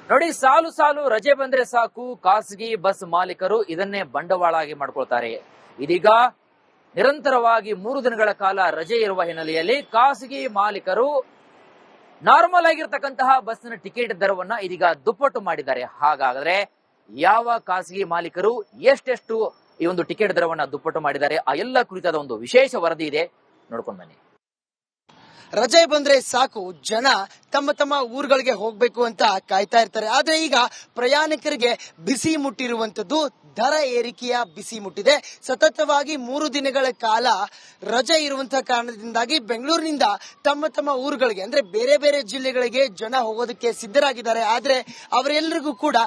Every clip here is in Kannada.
ನೋಡಿ, ಸಾಲು ಸಾಲು ರಜೆ ಬಂದ್ರೆ ಸಾಕು ಖಾಸಗಿ ಬಸ್ ಮಾಲೀಕರು ಇದನ್ನೇ ಬಂಡವಾಳ ಆಗಿ ಮಾಡ್ಕೊಳ್ತಾರೆ. ಇದೀಗ ನಿರಂತರವಾಗಿ 3 ದಿನಗಳ ಕಾಲ ರಜೆ ಇರುವ ಹಿನ್ನೆಲೆಯಲ್ಲಿ ಖಾಸಗಿ ಮಾಲೀಕರು ನಾರ್ಮಲ್ ಆಗಿರ್ತಕ್ಕಂತಹ ಬಸ್ನ ಟಿಕೆಟ್ ದರವನ್ನ ಇದೀಗ ದುಪ್ಪಟ್ಟು ಮಾಡಿದ್ದಾರೆ. ಹಾಗಾದ್ರೆ ಯಾವ ಖಾಸಗಿ ಮಾಲೀಕರು ಎಷ್ಟೆಷ್ಟು ಈ ಒಂದು ಟಿಕೆಟ್ ದರವನ್ನ ದುಪ್ಪಟ್ಟು ಮಾಡಿದ್ದಾರೆ, ಆ ಎಲ್ಲ ಕುರಿತಾದ ಒಂದು ವಿಶೇಷ ವರದಿ ಇದೆ, ನೋಡ್ಕೊಂಡು ಬನ್ನಿ. ರಜೆ ಬಂದ್ರೆ ಸಾಕು ಜನ ತಮ್ಮ ತಮ್ಮ ಊರುಗಳಿಗೆ ಹೋಗ್ಬೇಕು ಅಂತ ಕಾಯ್ತಾ ಇರ್ತಾರೆ. ಆದ್ರೆ ಈಗ ಪ್ರಯಾಣಿಕರಿಗೆ ಬಿಸಿ ಮುಟ್ಟಿರುವಂತದ್ದು ದರ ಏರಿಕೆಯ ಬಿಸಿ ಮುಟ್ಟಿದೆ. ಸತತವಾಗಿ 3 ದಿನಗಳ ಕಾಲ ರಜೆ ಇರುವಂತಹ ಕಾರಣದಿಂದಾಗಿ ಬೆಂಗಳೂರಿನಿಂದ ತಮ್ಮ ತಮ್ಮ ಊರುಗಳಿಗೆ ಅಂದ್ರೆ ಬೇರೆ ಬೇರೆ ಜಿಲ್ಲೆಗಳಿಗೆ ಜನ ಹೋಗೋದಕ್ಕೆ ಸಿದ್ಧರಾಗಿದ್ದಾರೆ. ಆದ್ರೆ ಅವರೆಲ್ಲರಿಗೂ ಕೂಡ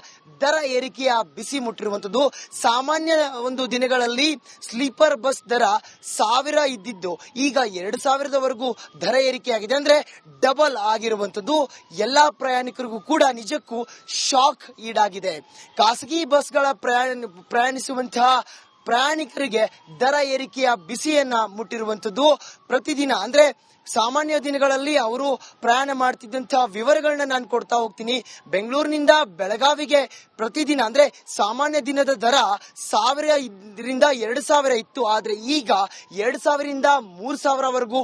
ದರ ಏರಿಕೆಯ ಬಿಸಿ ಮುಟ್ಟಿರುವಂತದ್ದು. ಸಾಮಾನ್ಯ ಒಂದು ದಿನಗಳಲ್ಲಿ ಸ್ಲೀಪರ್ ಬಸ್ ದರ 1000 ಇದ್ದಿದ್ದು ಈಗ 2000ವರೆಗೂ ದರ ಏರಿಕೆಯಾಗಿದೆ. ಅಂದ್ರೆ ಡಬಲ್ ಆಗಿರುವಂತದ್ದು ಎಲ್ಲಾ ಪ್ರಯಾಣಿಕರಿಗೂ ಕೂಡ ನಿಜಕ್ಕೂ ಶಾಕ್ ಈಡಾಗಿದೆ. ಖಾಸಗಿ ಬಸ್ಗಳ ಪ್ರಯಾಣಿಸುವಂತಹ ಪ್ರಯಾಣಿಕರಿಗೆ ದರ ಏರಿಕೆಯ ಬಿಸಿಯನ್ನ ಮುಟ್ಟಿರುವಂತದ್ದು. ಪ್ರತಿದಿನ ಅಂದ್ರೆ ಸಾಮಾನ್ಯ ದಿನಗಳಲ್ಲಿ ಅವರು ಪ್ರಯಾಣ ಮಾಡ್ತಿದ್ದಂತಹ ವಿವರಗಳನ್ನ ನಾನು ಕೊಡ್ತಾ ಹೋಗ್ತೀನಿ. ಬೆಂಗಳೂರಿನಿಂದ ಬೆಳಗಾವಿಗೆ ಪ್ರತಿದಿನ ಅಂದ್ರೆ ಸಾಮಾನ್ಯ ದಿನದ ದರ 1000ರಿಂದ 2000 ಇತ್ತು. ಆದ್ರೆ ಈಗ 2000ರಿಂದ 3000ವರೆಗೂ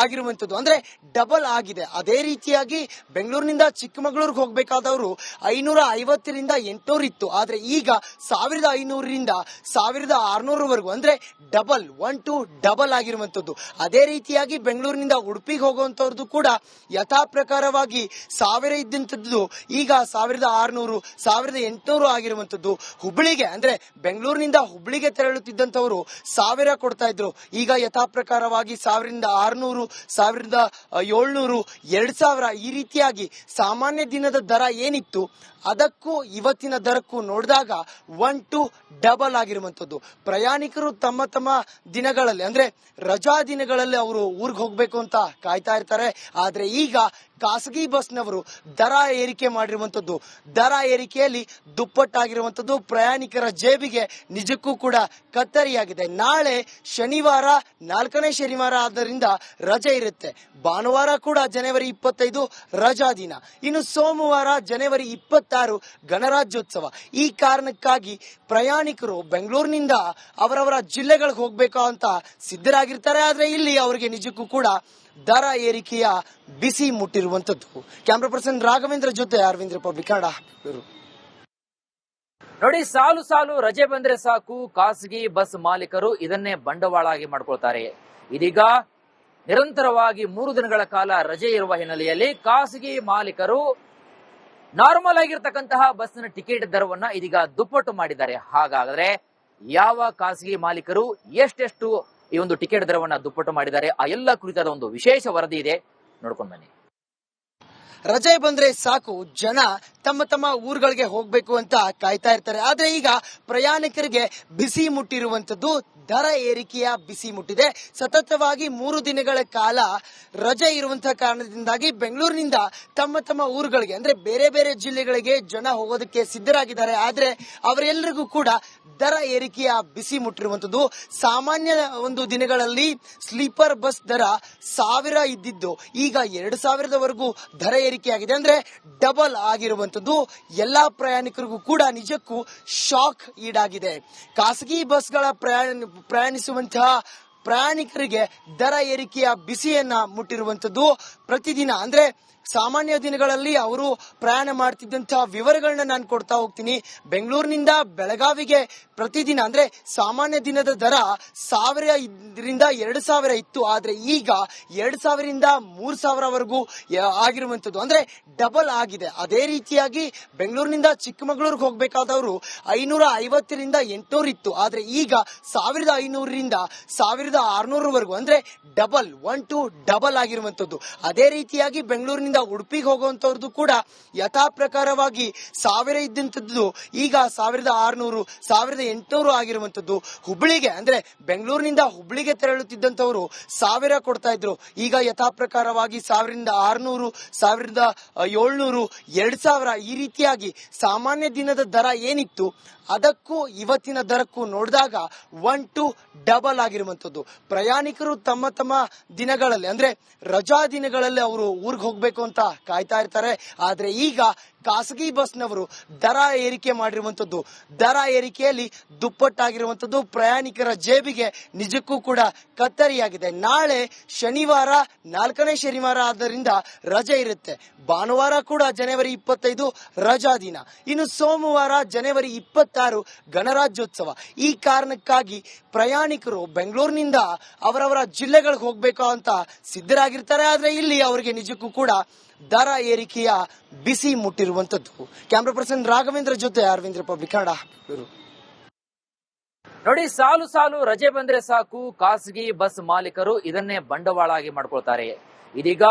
ಆಗಿರುವಂತದ್ದು, ಅಂದ್ರೆ ಡಬಲ್ ಆಗಿದೆ. ಅದೇ ರೀತಿಯಾಗಿ ಬೆಂಗಳೂರಿನಿಂದ ಚಿಕ್ಕಮಗಳೂರಿಗೆ ಹೋಗ್ಬೇಕಾದವರು 550ರಿಂದ 800 ಇತ್ತು. ಆದ್ರೆ ಈಗ 1500ರಿಂದ 1600ವರೆಗೂ ಅಂದ್ರೆ ಡಬಲ್ 1 to ಡಬಲ್ ಆಗಿರುವಂತದ್ದು. ಅದೇ ರೀತಿಯಾಗಿ ಬೆಂಗಳೂರಿನಿಂದ ಉಡುಪಿಗೆ ಹೋಗುವಂತವ್ರದ್ದು ಕೂಡ ಯಥಾ ಪ್ರಕಾರವಾಗಿ 1000 ಇದ್ದಂಥದ್ದು ಈಗ 1600 1800 ಆಗಿರುವಂತದ್ದು. ಹುಬ್ಬಳ್ಳಿಗೆ ಅಂದ್ರೆ ಬೆಂಗಳೂರಿನಿಂದ ಹುಬ್ಬಳ್ಳಿಗೆ ತೆರಳುತ್ತಿದ್ದಂಥವ್ರು 1000 ಕೊಡ್ತಾ ಇದ್ರು. ಈಗ ಯಥಾ ಪ್ರಕಾರವಾಗಿ 1600 1700 2000 ಈ ರೀತಿಯಾಗಿ ಸಾಮಾನ್ಯ ದಿನದ ದರ ಏನಿತ್ತು ಅದಕ್ಕೂ ಇವತ್ತಿನ ದರಕ್ಕೂ ನೋಡಿದಾಗ 1 to ಡಬಲ್ ಆಗಿರುವಂತದ್ದು. ಪ್ರಯಾಣಿಕರು ತಮ್ಮ ತಮ್ಮ ದಿನಗಳಲ್ಲಿ ಅಂದ್ರೆ ರಜಾ ದಿನಗಳಲ್ಲಿ ಅವರು ಊರಿಗೆ ಹೋಗ್ಬೇಕು ಅಂತ ಕಾಯ್ತಾ ಇರ್ತಾರೆ. ಆದ್ರೆ ಈಗ ಖಾಸಗಿ ಬಸ್ನವರು ದರ ಏರಿಕೆ ಮಾಡಿರುವಂತದ್ದು. ದರ ಏರಿಕೆಯಲ್ಲಿ ದುಪ್ಪಟ್ಟಾಗಿರುವಂತದ್ದು ಪ್ರಯಾಣಿಕರ ಜೇಬಿಗೆ ನಿಜಕ್ಕೂ ಕೂಡ ಕತ್ತರಿಯಾಗಿದೆ. ನಾಳೆ ಶನಿವಾರ 4ನೇ ಶನಿವಾರ ಆದ್ದರಿಂದ ರಜೆ ಇರುತ್ತೆ. ಭಾನುವಾರ ಕೂಡ ಜನವರಿ 25 ರಜಾ ದಿನ. ಇನ್ನು ಸೋಮವಾರ ಜನವರಿ 26 ಗಣರಾಜ್ಯೋತ್ಸವ. ಈ ಕಾರಣಕ್ಕಾಗಿ ಪ್ರಯಾಣಿಕರು ಬೆಂಗಳೂರಿನಿಂದ ಅವರವರ ಜಿಲ್ಲೆಗಳಿಗೆ ಹೋಗ್ಬೇಕು ಅಂತ ಸಿದ್ಧರಾಗಿರ್ತಾರೆ. ಆದ್ರೆ ಇಲ್ಲಿ ಅವರಿಗೆ ನಿಜಕ್ಕೂ ಕೂಡ ದರ ಏರಿಕೆಯ ಬಿಸಿ ಮುಟ್ಟಿರುವಂತದ್ದು. ಕ್ಯಾಮ್ರಾ ಪರ್ಸನ್ ರಾಘವೇಂದ್ರ ಜೊತೆ ಅರವಿಂದ್, ರಿಪಬ್ಲಿಕ್ ಕನ್ನಡ. ನೋಡಿ, ಸಾಲು ಸಾಲು ರಜೆ ಬಂದ್ರೆ ಸಾಕು ಖಾಸಗಿ ಬಸ್ ಮಾಲೀಕರು ಇದನ್ನೇ ಬಂಡವಾಳ ಆಗಿ ಮಾಡ್ಕೊಳ್ತಾರೆ. ಇದೀಗ ನಿರಂತರವಾಗಿ 3 ದಿನಗಳ ಕಾಲ ರಜೆ ಇರುವ ಹಿನ್ನೆಲೆಯಲ್ಲಿ ಖಾಸಗಿ ಮಾಲೀಕರು ನಾರ್ಮಲ್ ಆಗಿರ್ತಕ್ಕಂತಹ ಬಸ್ನ ಟಿಕೆಟ್ ದರವನ್ನ ಇದೀಗ ದುಪ್ಪಟ್ಟು ಮಾಡಿದ್ದಾರೆ. ಹಾಗಾದ್ರೆ ಯಾವ ಖಾಸಗಿ ಮಾಲೀಕರು ಎಷ್ಟೆಷ್ಟು ಈ ಒಂದು ಟಿಕೆಟ್ ದರವನ್ನ ದುಪ್ಪಟ್ಟು ಮಾಡಿದ್ದಾರೆ, ಆ ಎಲ್ಲ ಕುರಿತಾದ ಒಂದು ವಿಶೇಷ ವರದಿ ಇದೆ, ನೋಡ್ಕೊಂಡು ಬನ್ನಿ. ರಜೆ ಬಂದ್ರೆ ಸಾಕು ಜನ ತಮ್ಮ ತಮ್ಮ ಊರುಗಳಿಗೆ ಹೋಗ್ಬೇಕು ಅಂತ ಕಾಯ್ತಾ ಇರ್ತಾರೆ. ಆದ್ರೆ ಈಗ ಪ್ರಯಾಣಿಕರಿಗೆ ಬಿಸಿ ಮುಟ್ಟಿರುವಂತದ್ದು ದರ ಏರಿಕೆಯ ಬಿಸಿ ಮುಟ್ಟಿದೆ. ಸತತವಾಗಿ 3 ದಿನಗಳ ಕಾಲ ರಜೆ ಇರುವಂತಹ ಕಾರಣದಿಂದಾಗಿ ಬೆಂಗಳೂರಿನಿಂದ ತಮ್ಮ ತಮ್ಮ ಊರುಗಳಿಗೆ ಅಂದ್ರೆ ಬೇರೆ ಬೇರೆ ಜಿಲ್ಲೆಗಳಿಗೆ ಜನ ಹೋಗೋದಕ್ಕೆ ಸಿದ್ಧರಾಗಿದ್ದಾರೆ. ಆದ್ರೆ ಅವರೆಲ್ಲರಿಗೂ ಕೂಡ ದರ ಏರಿಕೆಯ ಬಿಸಿ ಮುಟ್ಟಿರುವಂತದ್ದು. ಸಾಮಾನ್ಯ ಒಂದು ದಿನಗಳಲ್ಲಿ ಸ್ಲೀಪರ್ ಬಸ್ ದರ 1000 ಇದ್ದಿದ್ದು ಈಗ 2000ವರೆಗೂ ದರ ಏರಿಕೆಯಾಗಿದೆ. ಅಂದ್ರೆ ಡಬಲ್ ಆಗಿರುವಂತದ್ದು ಎಲ್ಲಾ ಪ್ರಯಾಣಿಕರಿಗೂ ಕೂಡ ನಿಜಕ್ಕೂ ಶಾಕ್ ಈಡಾಗಿದೆ. ಖಾಸಗಿ ಬಸ್ಗಳ ಪ್ರಯಾಣಿಸುವಂತಹ ಪ್ರಯಾಣಿಕರಿಗೆ ದರ ಏರಿಕೆಯ ಬಿಸಿಯನ್ನ ಮುಟ್ಟಿರುವಂತದ್ದು. ಪ್ರತಿದಿನ ಅಂದ್ರೆ ಸಾಮಾನ್ಯ ದಿನಗಳಲ್ಲಿ ಅವರು ಪ್ರಯಾಣ ಮಾಡ್ತಿದ್ದಂತಹ ವಿವರಗಳನ್ನ ನಾನು ಕೊಡ್ತಾ ಹೋಗ್ತೀನಿ. ಬೆಂಗಳೂರಿನಿಂದ ಬೆಳಗಾವಿಗೆ ಪ್ರತಿದಿನ ಅಂದ್ರೆ ಸಾಮಾನ್ಯ ದಿನದ ದರ 1000ರಿಂದ 2000 ಇತ್ತು. ಆದ್ರೆ ಈಗ 2000ರಿಂದ 3000ವರೆಗೂ ಆಗಿರುವಂತದ್ದು, ಅಂದ್ರೆ ಡಬಲ್ ಆಗಿದೆ. ಅದೇ ರೀತಿಯಾಗಿ ಬೆಂಗಳೂರಿನಿಂದ ಚಿಕ್ಕಮಗಳೂರಿಗೆ ಹೋಗ್ಬೇಕಾದವರು 550ರಿಂದ 800 ಇತ್ತು. ಆದ್ರೆ ಈಗ 1500ರಿಂದ 1600ವರೆಗೂ ಅಂದ್ರೆ ಡಬಲ್ 1 to ಡಬಲ್ ಆಗಿರುವಂತದ್ದು. ಅದೇ ರೀತಿಯಾಗಿ ಬೆಂಗಳೂರಿನಿಂದ ಉಡುಪಿಗೆ ಹೋಗುವಂತವ್ರದ್ದು ಕೂಡ ಯಥಾ ಪ್ರಕಾರವಾಗಿ 1000 ಇದ್ದಂಥದ್ದು ಈಗ 1600 1800 ಆಗಿರುವಂತದ್ದು. ಹುಬ್ಬಳ್ಳಿಗೆ ಅಂದ್ರೆ ಬೆಂಗಳೂರಿನಿಂದ ಹುಬ್ಬಳ್ಳಿಗೆ ತೆರಳುತ್ತಿದ್ದಂಥವ್ರು 1000 ಕೊಡ್ತಾ ಇದ್ರು. ಈಗ ಯಥಾ ಪ್ರಕಾರವಾಗಿ 1600 1700 2000 ಈ ರೀತಿಯಾಗಿ ಸಾಮಾನ್ಯ ದಿನದ ದರ ಏನಿತ್ತು ಅದಕ್ಕೂ ಇವತ್ತಿನ ದರಕ್ಕೂ ನೋಡಿದಾಗ 1 to ಡಬಲ್ ಆಗಿರುವಂತದ್ದು. ಪ್ರಯಾಣಿಕರು ತಮ್ಮ ತಮ್ಮ ದಿನಗಳಲ್ಲಿ ಅಂದ್ರೆ ರಜಾ ದಿನಗಳಲ್ಲಿ ಅವರು ಊರಿಗೆ ಹೋಗ್ಬೇಕು ಅಂತ ಕಾಯ್ತಾ ಇರ್ತಾರೆ. ಆದ್ರೆ ಈಗ ಖಾಸಗಿ ಬಸ್ನವರು ದರ ಏರಿಕೆ ಮಾಡಿರುವಂತದ್ದು. ದರ ಏರಿಕೆಯಲ್ಲಿ ದುಪ್ಪಟ್ಟಾಗಿರುವಂತದ್ದು ಪ್ರಯಾಣಿಕರ ಜೇಬಿಗೆ ನಿಜಕ್ಕೂ ಕೂಡ ಕತ್ತರಿಯಾಗಿದೆ. ನಾಳೆ ಶನಿವಾರ 4ನೇ ಶನಿವಾರ ಆದ್ದರಿಂದ ರಜೆ ಇರುತ್ತೆ. ಭಾನುವಾರ ಕೂಡ ಜನವರಿ 25 ರಜಾ ದಿನ. ಇನ್ನು ಸೋಮವಾರ ಜನವರಿ 26 ಗಣರಾಜ್ಯೋತ್ಸವ. ಈ ಕಾರಣಕ್ಕಾಗಿ ಪ್ರಯಾಣಿಕರು ಬೆಂಗಳೂರಿನಿಂದ ಅವರವರ ಜಿಲ್ಲೆಗಳಿಗೆ ಹೋಗ್ಬೇಕು ಅಂತ ಸಿದ್ಧರಾಗಿರ್ತಾರೆ. ಆದ್ರೆ ಇಲ್ಲಿ ಅವರಿಗೆ ನಿಜಕ್ಕೂ ಕೂಡ ದರ ಏರಿಕೆಯ ಬಿಸಿ ಮುಟ್ಟಿರುವಂತದ್ದು. ಕ್ಯಾಮ್ರಾ ಪರ್ಸನ್ ರಾಘವೇಂದ್ರ ಜೊತೆ ಅರವಿಂದ್ ರಿಪಬ್ಲಿಕ್ ಕನ್ನಡ. ನೋಡಿ, ಸಾಲು ಸಾಲು ರಜೆ ಬಂದ್ರೆ ಸಾಕು ಖಾಸಗಿ ಬಸ್ ಮಾಲೀಕರು ಇದನ್ನೇ ಬಂಡವಾಳ ಆಗಿ ಮಾಡ್ಕೊಳ್ತಾರೆ. ಇದೀಗ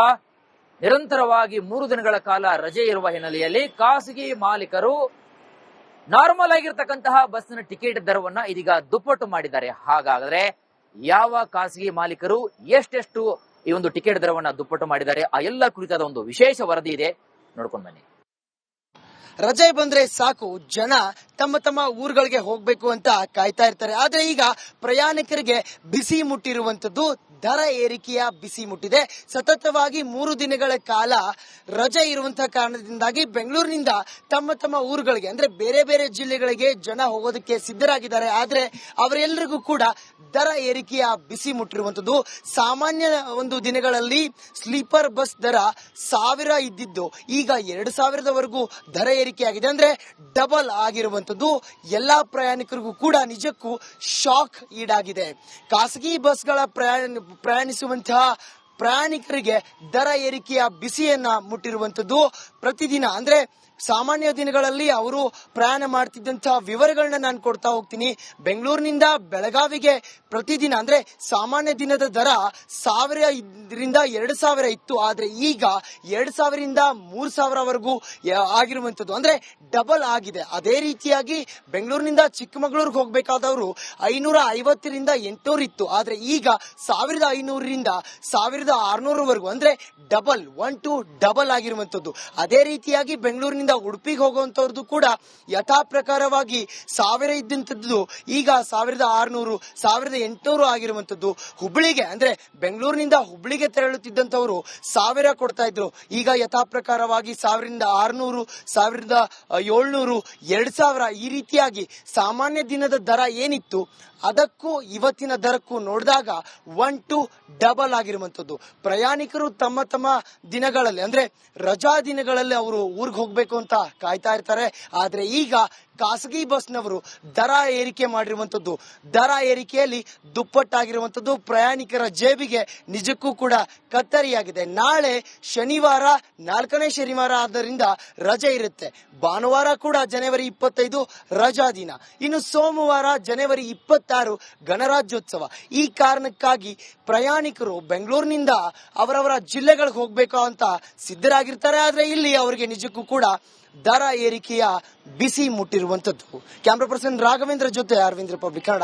ನಿರಂತರವಾಗಿ 3 ದಿನಗಳ ಕಾಲ ರಜೆ ಇರುವ ಹಿನ್ನೆಲೆಯಲ್ಲಿ ಖಾಸಗಿ ಮಾಲೀಕರು ನಾರ್ಮಲ್ ಆಗಿರ್ತಕ್ಕಂತಹ ಬಸ್ನ ಟಿಕೆಟ್ ದರವನ್ನ ಇದೀಗ ದುಪ್ಪಟ್ಟು ಮಾಡಿದ್ದಾರೆ. ಹಾಗಾದ್ರೆ ಯಾವ ಖಾಸಗಿ ಮಾಲೀಕರು ಎಷ್ಟೆಷ್ಟು ಈ ಒಂದು ಟಿಕೆಟ್ ದರವನ್ನ ದುಪ್ಪಟ್ಟು ಮಾಡಿದ್ದಾರೆ, ಆ ಎಲ್ಲ ಕುರಿತಾದ ಒಂದು ವಿಶೇಷ ವರದಿ ಇದೆ, ನೋಡ್ಕೊಂಡು ಬನ್ನಿ. ರಜೆ ಬಂದ್ರೆ ಸಾಕು ಜನ ತಮ್ಮ ತಮ್ಮ ಊರುಗಳಿಗೆ ಹೋಗ್ಬೇಕು ಅಂತ ಕಾಯ್ತಾ ಇರ್ತಾರೆ. ಆದ್ರೆ ಈಗ ಪ್ರಯಾಣಿಕರಿಗೆ ಬಿಸಿ ಮುಟ್ಟಿರುವಂತದ್ದು ದರ ಏರಿಕೆಯ ಬಿಸಿ ಮುಟ್ಟಿದೆ. ಸತತವಾಗಿ 3 ದಿನಗಳ ಕಾಲ ರಜೆ ಇರುವಂತಹ ಕಾರಣದಿಂದಾಗಿ ಬೆಂಗಳೂರಿನಿಂದ ತಮ್ಮ ತಮ್ಮ ಊರುಗಳಿಗೆ ಅಂದ್ರೆ ಬೇರೆ ಬೇರೆ ಜಿಲ್ಲೆಗಳಿಗೆ ಜನ ಹೋಗೋದಕ್ಕೆ ಸಿದ್ಧರಾಗಿದ್ದಾರೆ. ಆದ್ರೆ ಅವರೆಲ್ಲರಿಗೂ ಕೂಡ ದರ ಏರಿಕೆಯ ಬಿಸಿ ಮುಟ್ಟಿರುವಂತದ್ದು. ಸಾಮಾನ್ಯ ಒಂದು ದಿನಗಳಲ್ಲಿ ಸ್ಲೀಪರ್ ಬಸ್ ದರ 1000 ಇದ್ದಿದ್ದು ಈಗ 2000ವರೆಗೂ ದರ ಏರಿಕೆಯಾಗಿದೆ. ಅಂದ್ರೆ ಡಬಲ್ ಆಗಿರುವಂತದ್ದು ಎಲ್ಲಾ ಪ್ರಯಾಣಿಕರಿಗೂ ಕೂಡ ನಿಜಕ್ಕೂ ಶಾಕ್ ಈಡಾಗಿದೆ. ಖಾಸಗಿ ಬಸ್ಗಳ ಪ್ರಯಾಣಿಸುವಂತಹ ಪ್ರಯಾಣಿಕರಿಗೆ ದರ ಏರಿಕೆಯ ಬಿಸಿಯನ್ನ ಮುಟ್ಟಿರುವಂತದ್ದು. ಪ್ರತಿದಿನ ಅಂದ್ರೆ ಸಾಮಾನ್ಯ ದಿನಗಳಲ್ಲಿ ಅವರು ಪ್ರಯಾಣ ಮಾಡ್ತಿದ್ದಂತಹ ವಿವರಗಳನ್ನ ನಾನು ಕೊಡ್ತಾ ಹೋಗ್ತೀನಿ. ಬೆಂಗಳೂರಿನಿಂದ ಬೆಳಗಾವಿಗೆ ಪ್ರತಿದಿನ ಅಂದ್ರೆ ಸಾಮಾನ್ಯ ದಿನದ ದರ 1000ರಿಂದ 2000 ಇತ್ತು. ಆದ್ರೆ ಈಗ 2000ರಿಂದ 3000ವರೆಗೂ ಆಗಿರುವಂತದ್ದು, ಅಂದ್ರೆ ಡಬಲ್ ಆಗಿದೆ. ಅದೇ ರೀತಿಯಾಗಿ ಬೆಂಗಳೂರಿನಿಂದ ಚಿಕ್ಕಮಗಳೂರಿಗೆ ಹೋಗ್ಬೇಕಾದವರು 550ರಿಂದ 800 ಇತ್ತು. ಆದ್ರೆ ಈಗ 1500ರಿಂದ 1600ವರೆಗೂ ಅಂದ್ರೆ ಡಬಲ್ 1 to ಡಬಲ್ ಆಗಿರುವಂತದ್ದು. ಅದೇ ರೀತಿಯಾಗಿ ಬೆಂಗಳೂರಿನಿಂದ ಉಡುಪಿಗೆ ಹೋಗುವಂತವ್ರದ್ದು ಕೂಡ ಯಥಾ ಪ್ರಕಾರವಾಗಿ 1000 ಇದ್ದಂಥದ್ದು ಈಗ 1600 1800 ಆಗಿರುವಂತದ್ದು. ಹುಬ್ಳಿಗೆ ಅಂದ್ರೆ ಬೆಂಗಳೂರಿನಿಂದ ಹುಬ್ಳಿಗೆ ತೆರಳುತ್ತಿದ್ದಂಥವ್ರು 1000 ಕೊಡ್ತಾ ಇದ್ರು. ಈಗ ಯಥಾ ಪ್ರಕಾರವಾಗಿ 1600 1700 2000 ಈ ರೀತಿಯಾಗಿ ಸಾಮಾನ್ಯ ದಿನದ ದರ ಏನಿತ್ತು ಅದಕ್ಕೂ ಇವತ್ತಿನ ದರಕ್ಕೂ ನೋಡಿದಾಗ 1 to ಡಬಲ್ ಆಗಿರುವಂತದ್ದು. ಪ್ರಯಾಣಿಕರು ತಮ್ಮ ತಮ್ಮ ದಿನಗಳಲ್ಲಿ ಅಂದ್ರೆ ರಜಾ ದಿನಗಳಲ್ಲಿ ಅವರು ಊರಿಗೆ ಹೋಗ್ಬೇಕು ಅಂತ ಕಾಯ್ತಾ ಇರ್ತಾರೆ. ಆದ್ರೆ ಈಗ ಖಾಸಗಿ ಬಸ್ನವರು ದರ ಏರಿಕೆ ಮಾಡಿರುವಂತದ್ದು. ದರ ಏರಿಕೆಯಲ್ಲಿ ದುಪ್ಪಟ್ಟಾಗಿರುವಂತದ್ದು ಪ್ರಯಾಣಿಕರ ಜೇಬಿಗೆ ನಿಜಕ್ಕೂ ಕೂಡ ಕತ್ತರಿಯಾಗಿದೆ. ನಾಳೆ ಶನಿವಾರ 4ನೇ ಶನಿವಾರ ಆದ್ದರಿಂದ ರಜೆ ಇರುತ್ತೆ. ಭಾನುವಾರ ಕೂಡ ಜನವರಿ 25 ರಜಾ ದಿನ. ಇನ್ನು ಸೋಮವಾರ ಜನವರಿ 26 ಗಣರಾಜ್ಯೋತ್ಸವ. ಈ ಕಾರಣಕ್ಕಾಗಿ ಪ್ರಯಾಣಿಕರು ಬೆಂಗಳೂರಿನಿಂದ ಅವರವರ ಜಿಲ್ಲೆಗಳಿಗೆ ಹೋಗ್ಬೇಕು ಅಂತ ಸಿದ್ಧರಾಗಿರ್ತಾರೆ. ಆದ್ರೆ ಇಲ್ಲಿ ಅವರಿಗೆ ನಿಜಕ್ಕೂ ಕೂಡ ದರ ಏರಿಕೆಯ ಬಿಸಿ ಮುಟ್ಟಿರುವಂತದ್ದು. ಕ್ಯಾಮ್ರಾ ಪರ್ಸನ್ ರಾಘವೇಂದ್ರ ಜೊತೆ ಅರವಿಂದ್ ರಿಪಬ್ಲಿಕ್ ಕನ್ನಡ.